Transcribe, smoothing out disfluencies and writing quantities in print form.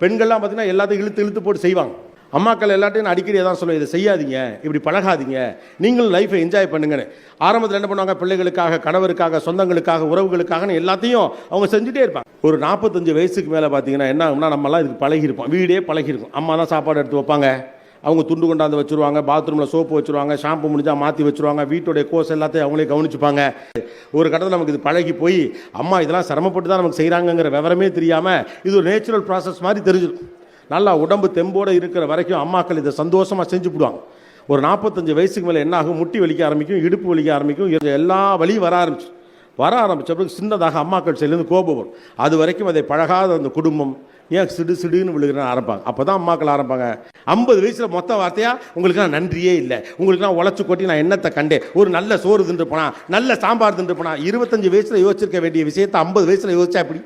பெண்கள்லாம் பார்த்தீங்கன்னா எல்லாத்தையும் இழுத்து இழுத்து போட்டு செய்வாங்க. அம்மாக்கள் எல்லாத்தையும் நான் அடிக்கடி தான் சொல்லுவேன், இதை செய்யாதீங்க, இப்படி பழகாதீங்க, நீங்களும் லைஃப்பை என்ஜாய் பண்ணுங்கன்னு. ஆரம்பத்தில் என்ன பண்ணுவாங்க, பிள்ளைகளுக்காக, கணவருக்காக, சொந்தங்களுக்காக, உறவுகளுக்காக எல்லாத்தையும் அவங்க செஞ்சுட்டே இருப்பாங்க. ஒரு 45 வயசுக்கு மேலே பார்த்தீங்கன்னா என்ன ஆகும்னா, நம்மலாம் இதுக்கு பழகிருப்போம், வீடே பழகிருக்கும். அம்மா தான் சாப்பாடு எடுத்து வைப்பாங்க, அவங்க துண்டு கொண்டாந்து வச்சுருவாங்க, பாத்ரூமில் சோப்பு வச்சுருவாங்க, ஷாம்பு முடிஞ்சால் மாற்றி வச்சுருவாங்க, வீட்டுடைய கோர்ஸ் எல்லாத்தையும் அவங்களே கவனிச்சுப்பாங்க. ஒரு கட்டத்தில் நமக்கு இது பழகி போய் அம்மா இதெல்லாம் சிரமப்பட்டு தான் நமக்கு செய்கிறாங்கங்கிற விவரமே தெரியாமல் இது ஒரு நேச்சுரல் ப்ராசஸ் மாதிரி தெரிஞ்சிடும். நல்லா உடம்பு தெம்போடு இருக்கிற வரைக்கும் அம்மாக்கள் இதை சந்தோஷமாக செஞ்சுவிடுவாங்க. ஒரு 45 வயசுக்கு மேலே என்ன ஆகும், முட்டி வலிக்க ஆரம்பிக்கும், இடுப்பு வலிக்க ஆரம்பிக்கும், எல்லா வலியும் வர ஆரம்பிச்ச பிறகு சின்னதாக அம்மாக்கள் சைட்லேருந்து கோபம் வரும். அது வரைக்கும் அதை பழகாத அந்த குடும்பம் ஏன் சிடுன்னு விழுகிறன்னு ஆரம்பிப்பாங்க. அப்போ தான் அம்மாக்கள் ஆரம்பிப்பாங்க, 50 வயசில் மொத்த வார்த்தையாக உங்களுக்கு நான் நன்றியே இல்லை, உங்களுக்கு நான் உழைச்சி கொட்டி நான் என்னத்தை கண்டேன், ஒரு நல்ல சோறு தின்று போனா, நல்ல சாம்பார் தின்று போனா. 25 வயசில் யோசிச்சிருக்க வேண்டிய விஷயத்தை 50 வயசில் யோசிச்சா எப்படி?